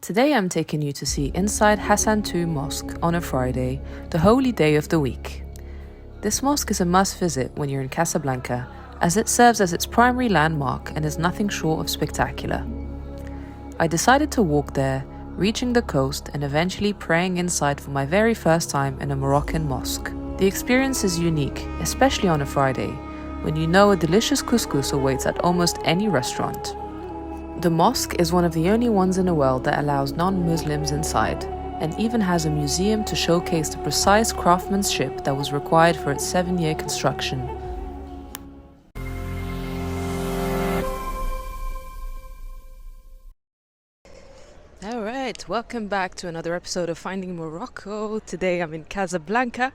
Today I'm taking you to see inside Hassan II Mosque on a Friday, the holy day of the week. This mosque is a must visit when you're in Casablanca, as it serves as its primary landmark and is nothing short of spectacular. I decided to walk there, reaching the coast and eventually praying inside for my very first time in a Moroccan mosque. The experience is unique, especially on a Friday, when you know a delicious couscous awaits at almost any restaurant. The mosque is one of the only ones in the world that allows non-Muslims inside, and even has a museum to showcase the precise craftsmanship that was required for its 7-year construction. Alright, welcome back to another episode of Finding Morocco. Today I'm in Casablanca,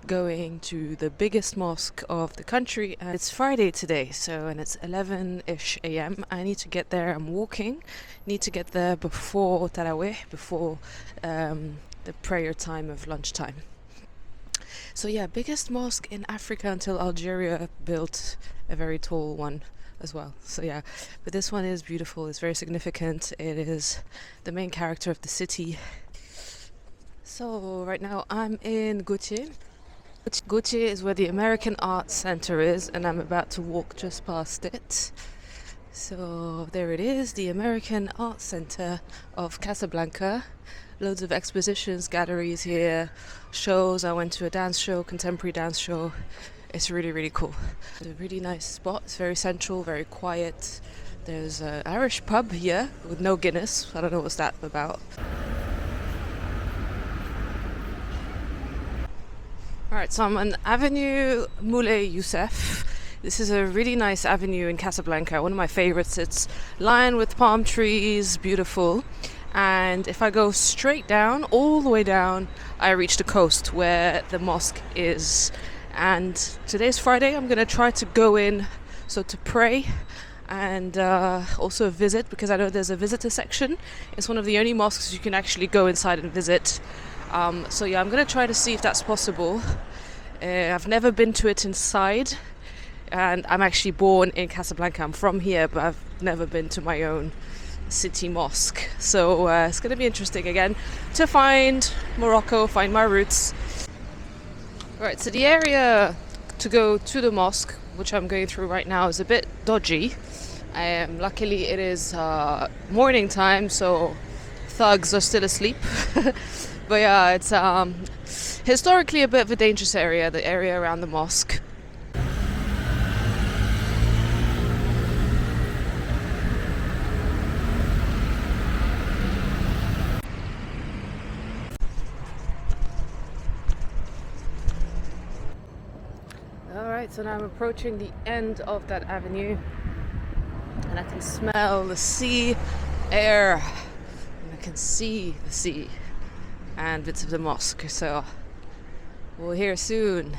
going to the biggest mosque of the country, and it's Friday today, and it's 11ish a.m. I need to get there. I'm walking, need to get there before Tarawih, before the prayer time of lunchtime. So yeah, biggest mosque in Africa until Algeria built a very tall one as well. So yeah, but this one is beautiful, it's very significant, it is the main character of the city. So right now I'm in Gautier. Gautier is where the American Art Center is, and I'm about to walk just past it. So there it is, the American Art Center of Casablanca. Loads of expositions, galleries here, shows. I went to a dance show, contemporary dance show. It's really, really cool. It's a really nice spot. It's very central, very quiet. There's an Irish pub here with no Guinness. I don't know what's that about. Alright, so I'm on Avenue Moulay Youssef. This is a really nice avenue in Casablanca, one of my favorites. It's lined with palm trees, beautiful. And if I go straight down, all the way down, I reach the coast where the mosque is. And today's Friday, I'm going to try to go in, so to pray and also visit, because I know there's a visitor section. It's one of the only mosques you can actually go inside and visit. So yeah, I'm going to try to see if that's possible. I've never been to it inside, and I'm actually born in Casablanca. I'm from here, but I've never been to my own city mosque. So it's going to be interesting again to find Morocco, find my roots. Right, so the area to go to the mosque, which I'm going through right now, is a bit dodgy. Luckily it is morning time, so thugs are still asleep. But yeah, it's historically a bit of a dangerous area, the area around the mosque. Alright, so now I'm approaching the end of that avenue, and I can smell the sea air, and I can see the sea and bits of the mosque, so we'll hear soon.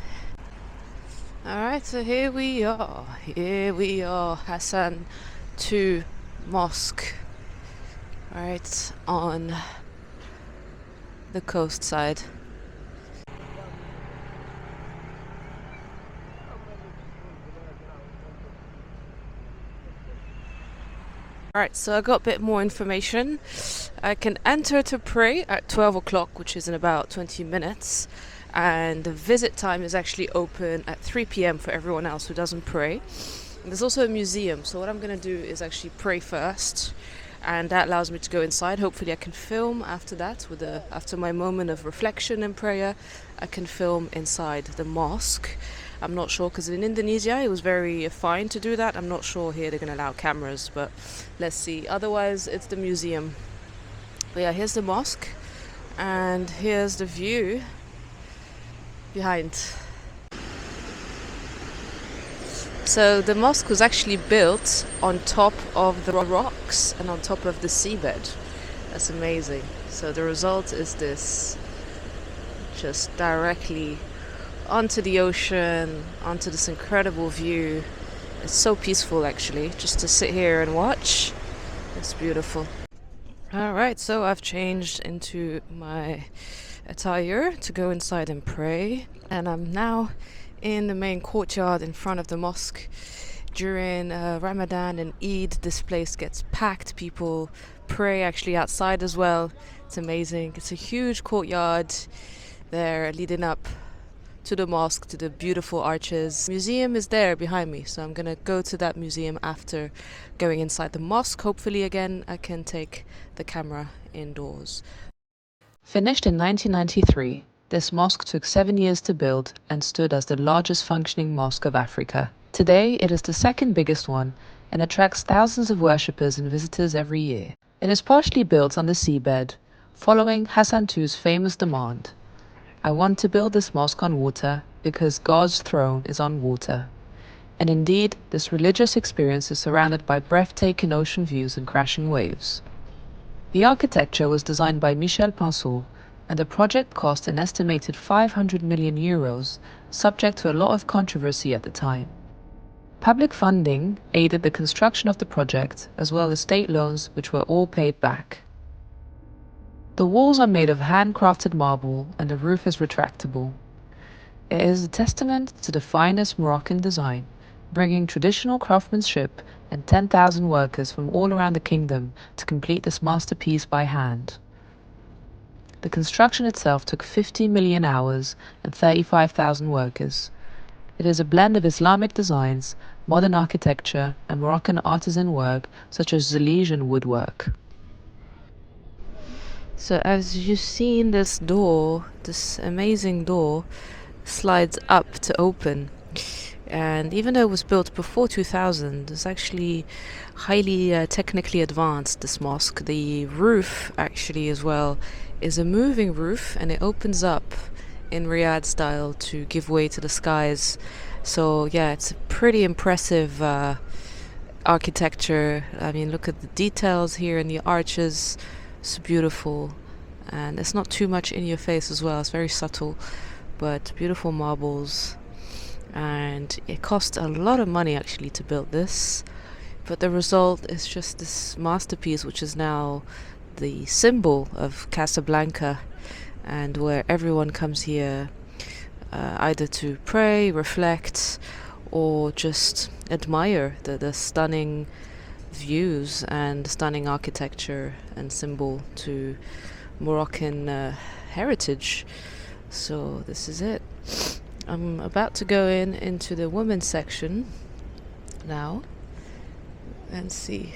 Alright, so here we are, Hassan II Mosque, right on the coast side. Alright, so I got a bit more information. I can enter to pray at 12 o'clock, which is in about 20 minutes. And the visit time is actually open at 3 p.m. for everyone else who doesn't pray. And there's also a museum, so what I'm going to do is actually pray first. And that allows me to go inside. Hopefully I can film after that, after my moment of reflection and prayer. I can film inside the mosque. I'm not sure, because in Indonesia it was very fine to do that. I'm not sure here they're going to allow cameras, but let's see. Otherwise it's the museum. But yeah, here's the mosque, and here's the view behind. So the mosque was actually built on top of the rocks and on top of the seabed. That's amazing. So the result is this, just directly onto the ocean, onto this incredible view. It's so peaceful, actually, just to sit here and watch. It's beautiful. Alright, so I've changed into my attire to go inside and pray, and I'm now in the main courtyard in front of the mosque. During Ramadan and Eid, this place gets packed. People pray actually outside as well. It's amazing. It's a huge courtyard there leading up to the mosque, to the beautiful arches. Museum is there behind me, so I'm gonna go to that museum after going inside the mosque. Hopefully again I can take the camera indoors. Finished in 1993, this mosque took 7 years to build and stood as the largest functioning mosque of Africa. Today it is the second biggest one and attracts thousands of worshippers and visitors every year. It is partially built on the seabed, following Hassan II's famous demand: "I want to build this mosque on water because God's throne is on water." And indeed, this religious experience is surrounded by breathtaking ocean views and crashing waves. The architecture was designed by Michel Pinceau, and the project cost an estimated 500 million euros, subject to a lot of controversy at the time. Public funding aided the construction of the project, as well as state loans, which were all paid back. The walls are made of handcrafted marble and the roof is retractable. It is a testament to the finest Moroccan design, bringing traditional craftsmanship and 10,000 workers from all around the kingdom to complete this masterpiece by hand. The construction itself took 50 million hours and 35,000 workers. It is a blend of Islamic designs, modern architecture, and Moroccan artisan work such as Zalij woodwork. So as you've seen, this door, this amazing door, slides up to open. And even though it was built before 2000, it's actually highly technically advanced, this mosque. The roof actually as well is a moving roof, and it opens up in Riyadh style to give way to the skies. So yeah, it's a pretty impressive architecture. I mean, look at the details here in the arches. It's beautiful, and it's not too much in your face as well. It's very subtle, but beautiful marbles. And it cost a lot of money actually to build this, but the result is just this masterpiece, which is now the symbol of Casablanca, and where everyone comes here either to pray, reflect, or just admire the stunning views and stunning architecture and symbol to Moroccan heritage. So this is it. I'm about to go into the women's section now and see.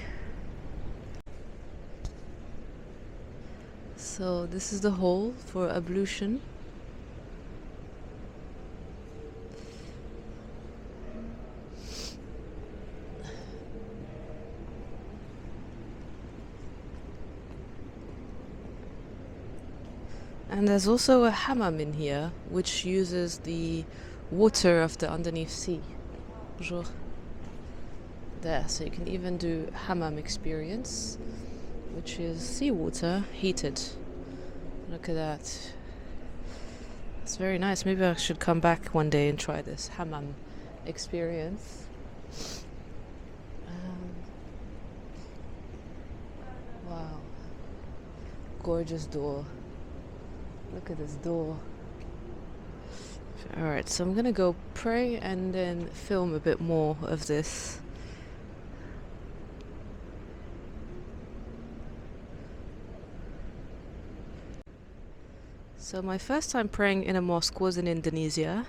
So this is the hall for ablution. And there's also a hammam in here, which uses the water of the underneath sea. Bonjour. There, so you can even do hammam experience, which is seawater heated. Look at that. It's very nice. Maybe I should come back one day and try this hammam experience. Wow. Gorgeous door. Look at this door. Alright, so I'm gonna go pray and then film a bit more of this. So my first time praying in a mosque was in Indonesia,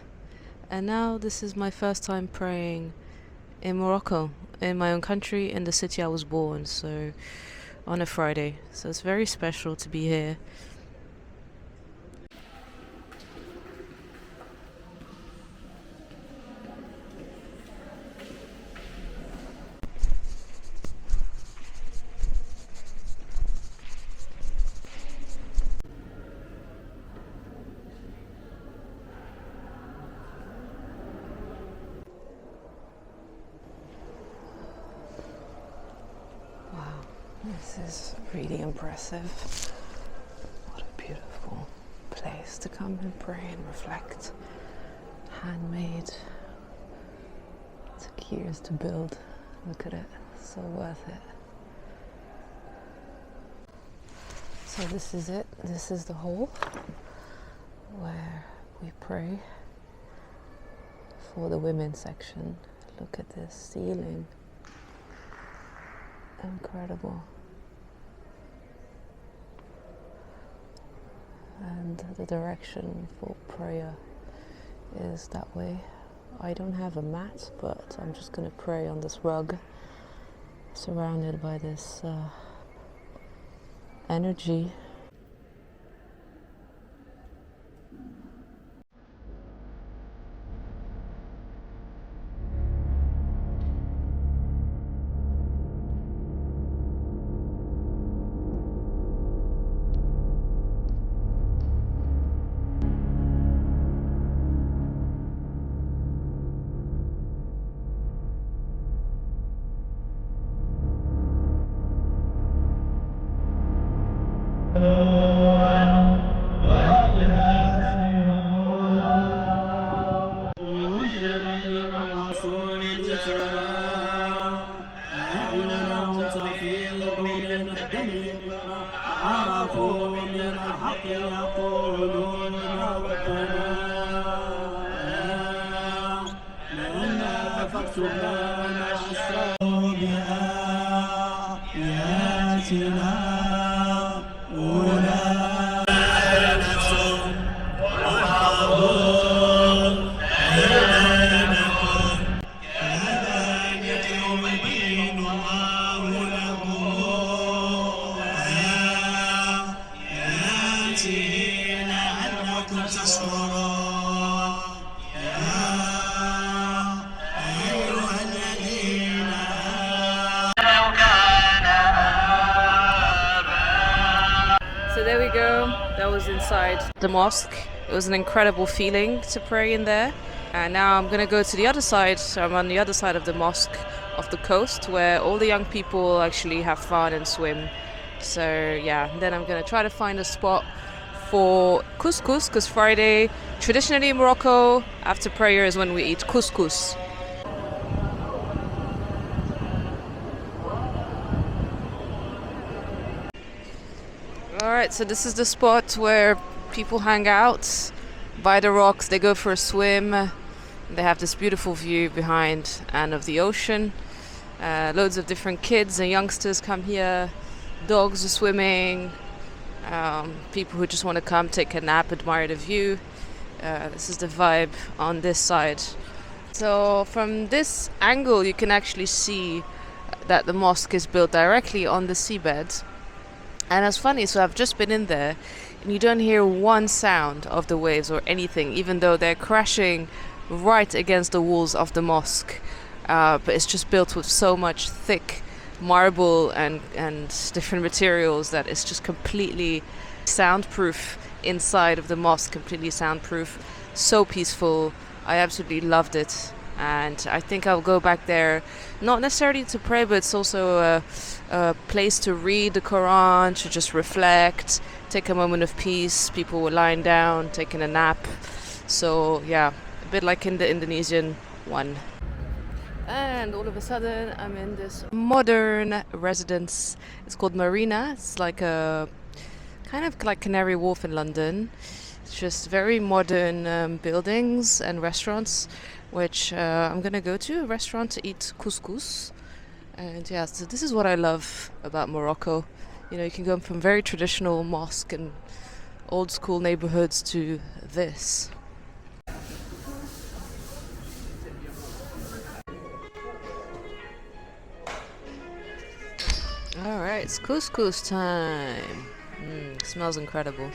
and now this is my first time praying in Morocco, in my own country, in the city I was born, so on a Friday. So it's very special to be here. This is really impressive. What a beautiful place to come and pray and reflect. Handmade. It took years to build. Look at it. So worth it. So this is it. This is the hall where we pray for the women's section. Look at this ceiling. Incredible. And the direction for prayer is that way. I don't have a mat, but I'm just going to pray on this rug, surrounded by this energy. So there we go, that was inside the mosque. It was an incredible feeling to pray in there. And now I'm gonna go to the other side, so I'm on the other side of the mosque, of the coast, where all the young people actually have fun and swim. So yeah, then I'm gonna try to find a spot for couscous, because Friday, traditionally in Morocco, after prayer is when we eat couscous. Alright, so this is the spot where people hang out by the rocks. They go for a swim. They have this beautiful view behind and of the ocean. Loads of different kids and youngsters come here. Dogs are swimming. People who just want to come take a nap, admire the view. This is the vibe on this side. So from this angle you can actually see that the mosque is built directly on the seabed. And it's funny, so I've just been in there and you don't hear one sound of the waves or anything, even though they're crashing right against the walls of the mosque. But it's just built with so much thick marble and different materials that it's just completely soundproof inside of the mosque, completely soundproof. So peaceful. I absolutely loved it. And I think I'll go back there, not necessarily to pray, but it's also a place to read the Quran, to just reflect, take a moment of peace. People were lying down, taking a nap. So yeah, a bit like in the Indonesian one. And all of a sudden I'm in this modern residence. It's called Marina. It's like a kind of like Canary Wharf in London. It's just very modern buildings and restaurants, which I'm gonna go to a restaurant to eat couscous. And yeah, so this is what I love about Morocco. You know, you can go from very traditional mosque and old school neighborhoods to this. Alright, it's couscous time. Smells incredible.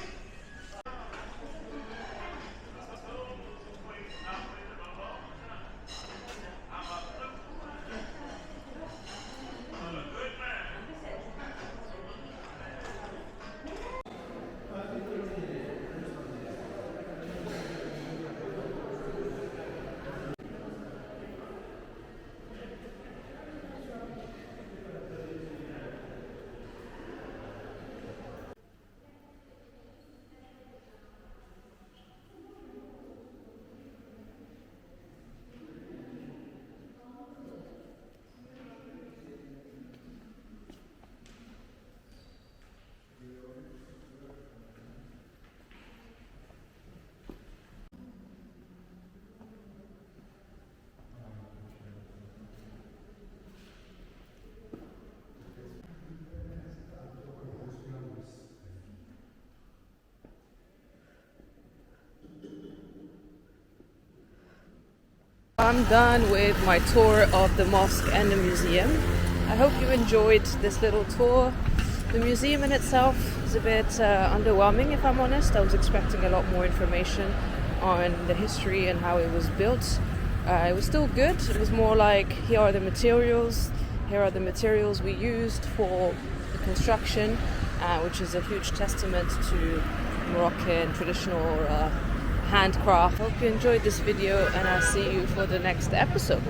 I'm done with my tour of the mosque and the museum. I hope you enjoyed this little tour. The museum in itself is a bit underwhelming, if I'm honest. I was expecting a lot more information on the history and how it was built. It was still good. It was more like, here are the materials we used for the construction, which is a huge testament to Moroccan traditional handcraft. Hope you enjoyed this video, and I'll see you for the next episode.